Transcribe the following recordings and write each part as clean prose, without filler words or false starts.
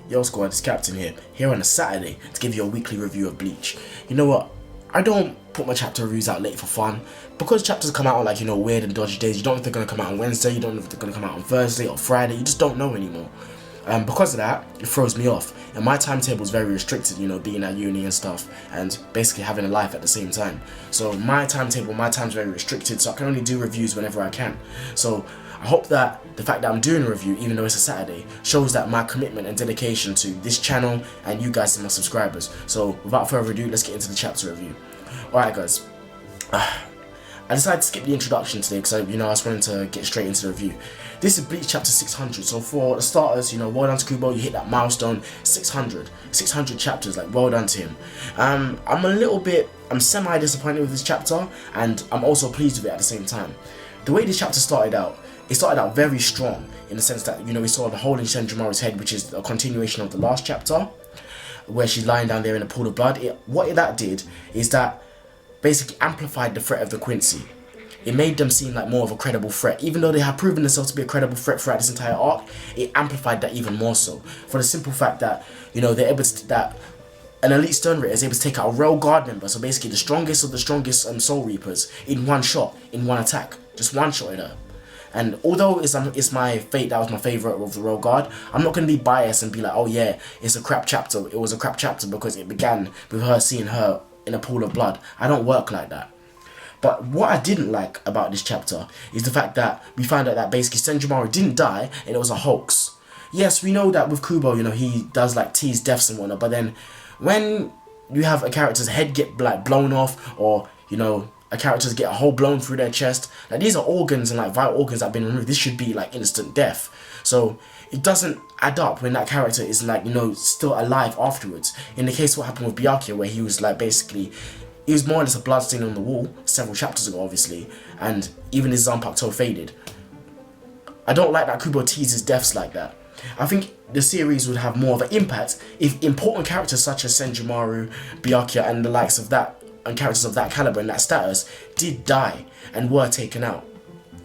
Yo squad, it's Captain here on a Saturday to give you a weekly review of Bleach. You know what, I don't put my chapter reviews out late for fun, because chapters come out on like, weird and dodgy days. You don't know if they're going to come out on Wednesday, you don't know if they're going to come out on Thursday or Friday, you just don't know anymore. Because of that, it throws me off, and my timetable is very restricted, being at uni and stuff, and basically having a life at the same time. So my time's very restricted, so I can only do reviews whenever I can. So I hope that the fact that I'm doing a review, even though it's a Saturday, shows that my commitment and dedication to this channel and you guys and my subscribers. So without further ado, let's get into the chapter review. Alright guys, I decided to skip the introduction today because I just wanted to get straight into the review. This is Bleach chapter 600, so for the starters, well done to Kubo, you hit that milestone, 600 chapters, like well done to him. I'm semi disappointed with this chapter, and I'm also pleased with it at the same time. The way this chapter started out, it started out very strong, in the sense that, we saw the hole in Senjumaru's head, which is a continuation of the last chapter, where she's lying down there in a pool of blood. What that did is that basically amplified the threat of the Quincy. It made them seem like more of a credible threat. Even though they have proven themselves to be a credible threat throughout this entire arc, it amplified that even more so. For the simple fact that, they're able to, that an elite Stone Ritter is able to take out a royal guard member, so basically the strongest of the strongest Soul Reapers, in one shot, in one attack. Just one shot at her. And although it's my fate, that was my favourite of the royal guard, I'm not going to be biased and be like, oh yeah, it's a crap chapter. It was a crap chapter because it began with her seeing her in a pool of blood. I don't work like that. But what I didn't like about this chapter is the fact that we found out that basically Senjumaru didn't die and it was a hoax. Yes, we know that with Kubo, he does like tease deaths and whatnot, but then when you have a character's head get like blown off, or a character's get a hole blown through their chest, like these are organs and like vital organs that have been removed. This should be like instant death. So it doesn't add up when that character is like, still alive afterwards. In the case of what happened with Byakuya, where he was like basically, he was more or less a bloodstain on the wall several chapters ago, obviously, and even his Zanpakuto faded. I don't like that Kubo teases deaths like that. I think the series would have more of an impact if important characters such as Senjumaru, Byakuya, and the likes of that, and characters of that caliber and that status did die and were taken out.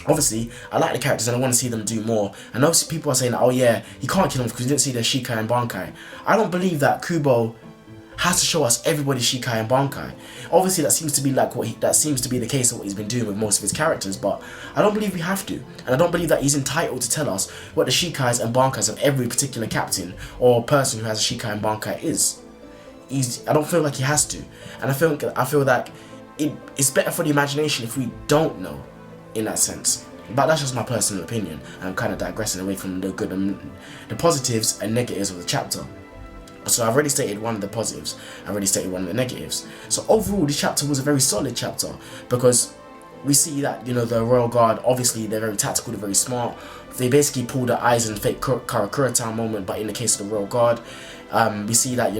Obviously, I like the characters and I want to see them do more. And obviously people are saying that, oh yeah, he can't kill them because he didn't see their Shikai and Bankai. I don't believe that Kubo has to show us everybody's Shikai and Bankai. Obviously that seems to be like that seems to be the case of what he's been doing with most of his characters, but I don't believe we have to. And I don't believe that he's entitled to tell us what the Shikais and Bankais of every particular captain or person who has a Shikai and Bankai is. I don't feel like he has to. And I feel that it's better for the imagination if we don't know, in that sense. But that's just my personal opinion. I'm kind of digressing away from the positives and negatives of the chapter. So I've already stated one of the positives, I've already stated one of the negatives. So overall, this chapter was a very solid chapter, because we see that, the Royal Guard, obviously they're very tactical, they're very smart. They basically pull the eyes and fake Karakura Town moment, but in the case of the Royal Guard, we see that,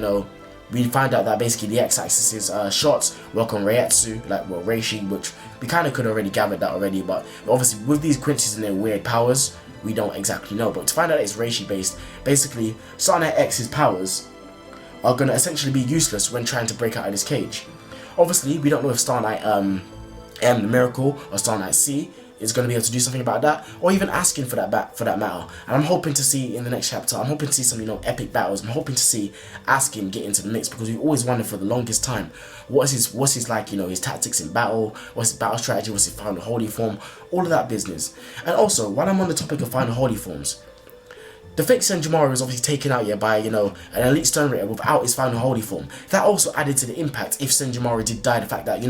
we find out that basically the x-axis is shots, work on Reiatsu, Reishi, which we kind of could already gathered that already, but obviously with these Quincy's and their weird powers, we don't exactly know. But to find out that it's Reishi based, basically Starlight X's powers are going to essentially be useless when trying to break out of this cage. Obviously, we don't know if Starlight M, the Miracle, or Starlight C is going to be able to do something about that, or even Askin for that matter. And I'm hoping to see in the next chapter, I'm hoping to see some epic battles. I'm hoping to see Askin get into the mix, because we've always wondered for the longest time what's his like his tactics in battle, what's his battle strategy, what's his final holy form, all of that business. And also, while I'm on the topic of final holy forms, the fake Senjumaru was obviously taken out by an elite Stone Ritter without his final holy form. That also added to the impact if Senjumaru did die, the fact that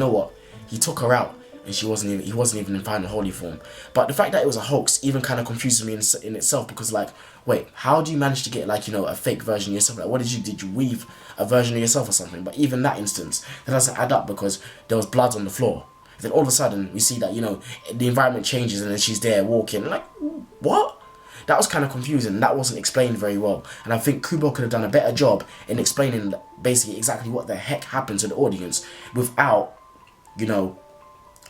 he took her out and he wasn't even in final holy form. But the fact that it was a hoax even kind of confuses me in itself, because wait, how do you manage to get a fake version of yourself? What did you weave a version of yourself or something? But even that instance, that doesn't add up, because there was blood on the floor. Then all of a sudden we see that the environment changes and then she's there walking, what? That was kind of confusing, and that wasn't explained very well. And I think Kubo could have done a better job in explaining basically exactly what the heck happened to the audience without,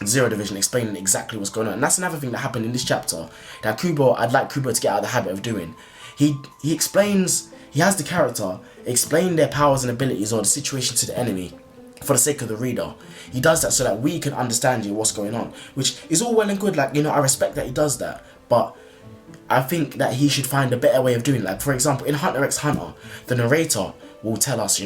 Zero Division explaining exactly what's going on. And that's another thing that happened in this chapter that I'd like Kubo to get out of the habit of doing. He has the character explain their powers and abilities or the situation to the enemy for the sake of the reader. He does that so that we can understand what's going on, which is all well and good. I respect that he does that, but I think that he should find a better way of doing it. Like, for example, in Hunter x Hunter, the narrator will tell us,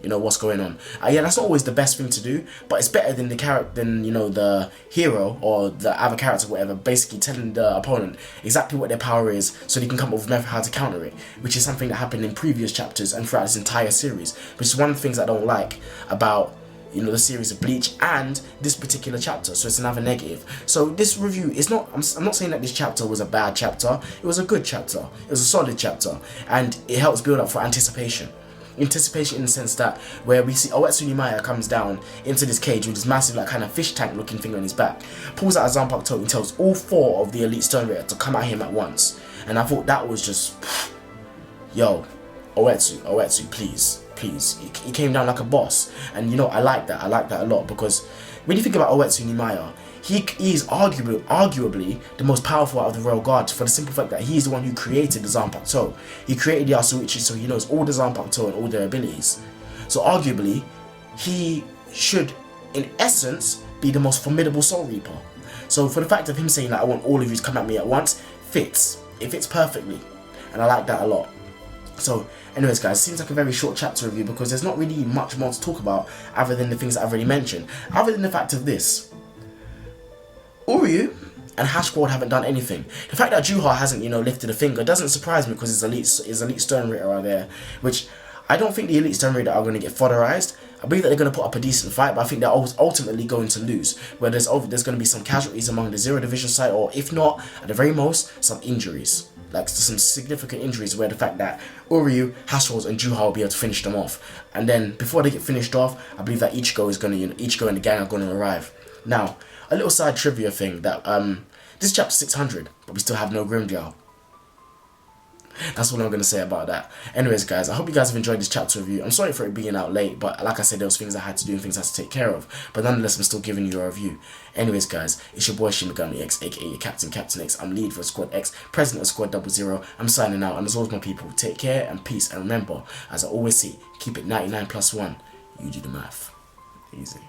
what's going on. Yeah, that's not always the best thing to do, but it's better than the hero or the other character, whatever, basically telling the opponent exactly what their power is, so they can come up with a method how to counter it, which is something that happened in previous chapters and throughout this entire series, which is one of the things I don't like about the series of Bleach and this particular chapter. So it's another negative. So this review is not, I'm not saying that this chapter was a bad chapter. It was a good chapter. It was a solid chapter, and it helps build up for anticipation in the sense that where we see Oetsu Nimaya comes down into this cage with this massive like kind of fish tank looking thing on his back, pulls out a Zanpakuto and tells all 4 of the elite Stone Ritter to come at him at once. And I thought that was just, yo, Oetsu, please. He came down like a boss, and I like that a lot, because when you think about Oetsu Nimaya, he is arguably the most powerful out of the Royal Guard, for the simple fact that he's the one who created the Zanpakuto. He created the Yasuichi, so he knows all the Zanpakuto and all their abilities. So arguably, he should, in essence, be the most formidable Soul Reaper. So for the fact of him saying that I want all of you to come at me at once, it fits perfectly, and I like that a lot. So anyways guys, it seems like a very short chapter review because there's not really much more to talk about other than the things that I've already mentioned. Other than the fact of this, Uryu and Hash Squad haven't done anything. The fact that Juha hasn't, lifted a finger doesn't surprise me, because his elite Stone Ritter are there, which I don't think the elite Stone Ritter are going to get fodderized. I believe that they're going to put up a decent fight, but I think they're ultimately going to lose, where there's going to be some casualties among the Zero Division side, or if not, at the very most, some injuries. Like some significant injuries, where the fact that Uryu, Haschels, and Juha will be able to finish them off. And then before they get finished off, I believe that Ichigo and the gang are going to arrive. Now, a little side trivia thing that this is chapter 600, but we still have no Grimjow. That's what I'm going to say about that. Anyways guys, I hope you guys have enjoyed this chapter review. I'm sorry for it being out late, but like I said, there was things I had to do and things I had to take care of. But nonetheless, I'm still giving you a review. Anyways guys, it's your boy Shin Megami X, aka your Captain X. I'm lead for Squad X, president of Squad 00. I'm signing out, and as always my people, take care and peace. And remember, as I always say, keep it 99 plus 1. You do the math. Easy.